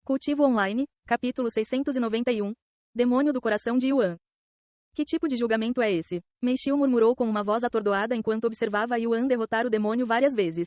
Cultivo Online, capítulo 691. Demônio do coração de Yuan. Que tipo de julgamento é esse? Meixil murmurou com uma voz atordoada enquanto observava Yuan derrotar o demônio várias vezes.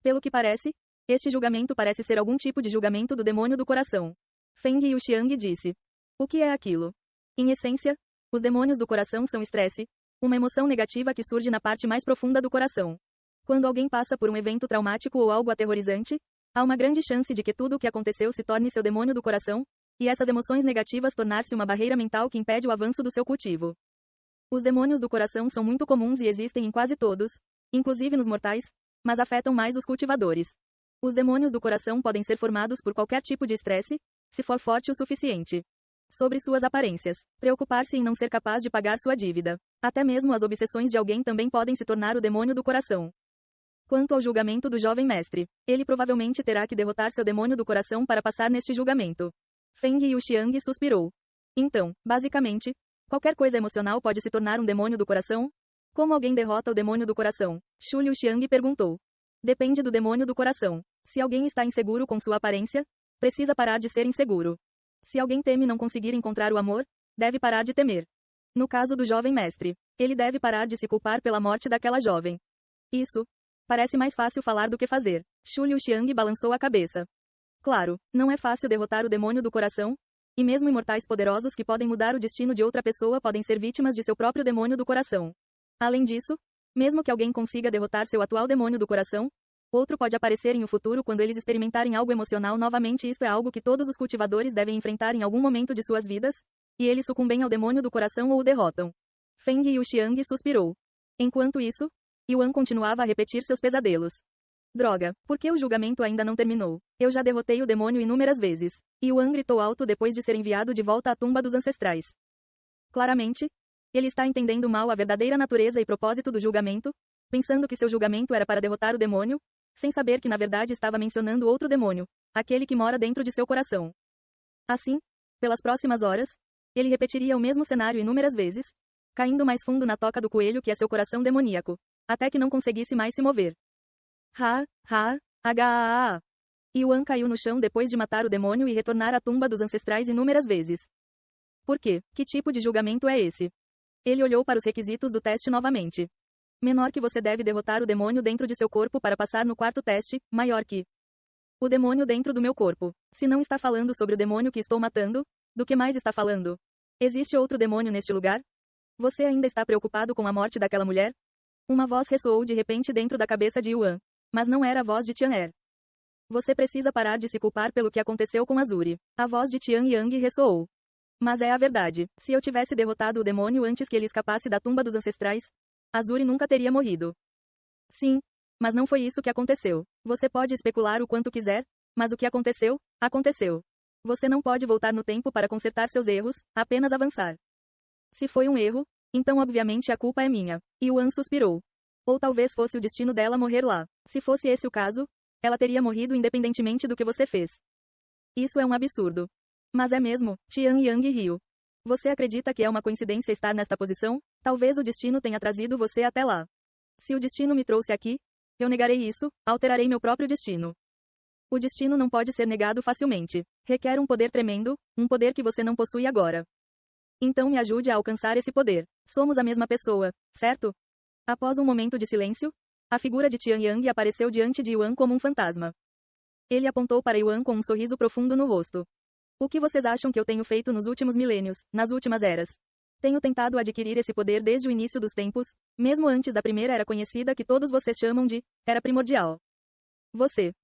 Pelo que parece, este julgamento parece ser algum tipo de julgamento do demônio do coração. Feng Yuxiang disse. O que é aquilo? Em essência, os demônios do coração são estresse, uma emoção negativa que surge na parte mais profunda do coração. Quando alguém passa por um evento traumático ou algo aterrorizante, há uma grande chance de que tudo o que aconteceu se torne seu demônio do coração, e essas emoções negativas tornar-se uma barreira mental que impede o avanço do seu cultivo. Os demônios do coração são muito comuns e existem em quase todos, inclusive nos mortais, mas afetam mais os cultivadores. Os demônios do coração podem ser formados por qualquer tipo de estresse, se for forte o suficiente. Sobre suas aparências, preocupar-se em não ser capaz de pagar sua dívida. Até mesmo as obsessões de alguém também podem se tornar o demônio do coração. Quanto ao julgamento do jovem mestre, ele provavelmente terá que derrotar seu demônio do coração para passar neste julgamento. Feng Yuxiang suspirou. Então, basicamente, qualquer coisa emocional pode se tornar um demônio do coração? Como alguém derrota o demônio do coração? Shu Liuxiang perguntou. Depende do demônio do coração. Se alguém está inseguro com sua aparência, precisa parar de ser inseguro. Se alguém teme não conseguir encontrar o amor, deve parar de temer. No caso do jovem mestre, ele deve parar de se culpar pela morte daquela jovem. Isso parece mais fácil falar do que fazer. Shu Liuxiang balançou a cabeça. Claro, não é fácil derrotar o demônio do coração, e mesmo imortais poderosos que podem mudar o destino de outra pessoa podem ser vítimas de seu próprio demônio do coração. Além disso, mesmo que alguém consiga derrotar seu atual demônio do coração, outro pode aparecer em um futuro quando eles experimentarem algo emocional novamente. Isto é algo que todos os cultivadores devem enfrentar em algum momento de suas vidas, e eles sucumbem ao demônio do coração ou o derrotam. Feng Yuxiang suspirou. Enquanto isso, Yuan continuava a repetir seus pesadelos. Droga, por que o julgamento ainda não terminou? Eu já derrotei o demônio inúmeras vezes. Yuan gritou alto depois de ser enviado de volta à tumba dos ancestrais. Claramente, ele está entendendo mal a verdadeira natureza e propósito do julgamento, pensando que seu julgamento era para derrotar o demônio, sem saber que na verdade estava mencionando outro demônio, aquele que mora dentro de seu coração. Assim, pelas próximas horas, ele repetiria o mesmo cenário inúmeras vezes, caindo mais fundo na toca do coelho que é seu coração demoníaco, até que não conseguisse mais se mover. Ha. Yuan caiu no chão depois de matar o demônio e retornar à tumba dos ancestrais inúmeras vezes. Por quê? Que tipo de julgamento é esse? Ele olhou para os requisitos do teste novamente. Menor que você deve derrotar o demônio dentro de seu corpo para passar no quarto teste, maior que o demônio dentro do meu corpo. Se não está falando sobre o demônio que estou matando, do que mais está falando? Existe outro demônio neste lugar? Você ainda está preocupado com a morte daquela mulher? Uma voz ressoou de repente dentro da cabeça de Yuan. Mas não era a voz de Tian-Er. Você precisa parar de se culpar pelo que aconteceu com Azuri. A voz de Tian Yang ressoou. Mas é a verdade. Se eu tivesse derrotado o demônio antes que ele escapasse da tumba dos ancestrais, Azuri nunca teria morrido. Sim, mas não foi isso que aconteceu. Você pode especular o quanto quiser, mas o que aconteceu, aconteceu. Você não pode voltar no tempo para consertar seus erros, apenas avançar. Se foi um erro, então obviamente a culpa é minha. Yuan suspirou. Ou talvez fosse o destino dela morrer lá. Se fosse esse o caso, ela teria morrido independentemente do que você fez. Isso é um absurdo. Mas é mesmo, Tian Yang riu. Você acredita que é uma coincidência estar nesta posição? Talvez o destino tenha trazido você até lá. Se o destino me trouxe aqui, eu negarei isso, alterarei meu próprio destino. O destino não pode ser negado facilmente. Requer um poder tremendo, um poder que você não possui agora. Então me ajude a alcançar esse poder. Somos a mesma pessoa, certo? Após um momento de silêncio, a figura de Tian Yang apareceu diante de Yuan como um fantasma. Ele apontou para Yuan com um sorriso profundo no rosto. O que vocês acham que eu tenho feito nos últimos milênios, nas últimas eras? Tenho tentado adquirir esse poder desde o início dos tempos, mesmo antes da primeira era conhecida que todos vocês chamam de era primordial.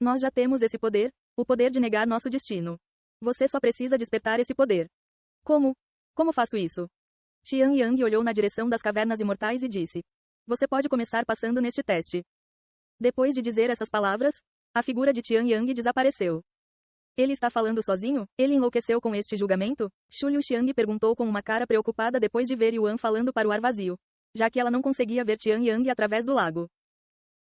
Nós já temos esse poder, o poder de negar nosso destino. Você só precisa despertar esse poder. Como? Como faço isso? Tian Yang olhou na direção das cavernas imortais e disse. Você pode começar passando neste teste. Depois de dizer essas palavras, a figura de Tian Yang desapareceu. Ele está falando sozinho? Ele enlouqueceu com este julgamento? Shu Liuxiang perguntou com uma cara preocupada depois de ver Yuan falando para o ar vazio, já que ela não conseguia ver Tian Yang através do lago.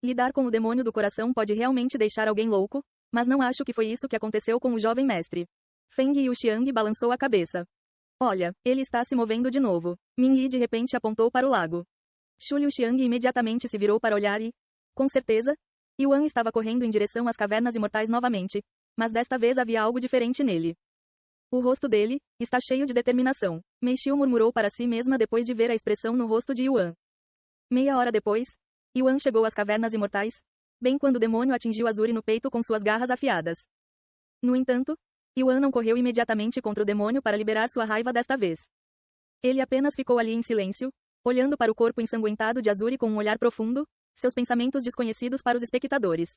Lidar com o demônio do coração pode realmente deixar alguém louco, mas não acho que foi isso que aconteceu com o jovem mestre. Feng Yuxiang balançou a cabeça. Olha, ele está se movendo de novo. Min Li de repente apontou para o lago. Shu Liuxiang imediatamente se virou para olhar e, com certeza, Yuan estava correndo em direção às cavernas imortais novamente, Mas desta vez havia algo diferente nele. O rosto dele está cheio de determinação. Meishiu murmurou para si mesma depois de ver a expressão no rosto de Yuan. Meia hora depois, Yuan chegou às cavernas imortais, bem quando o demônio atingiu Azuri no peito com suas garras afiadas. No entanto, Yuan não correu imediatamente contra o demônio para liberar sua raiva desta vez. Ele apenas ficou ali em silêncio, olhando para o corpo ensanguentado de Azuri com um olhar profundo, seus pensamentos desconhecidos para os espectadores.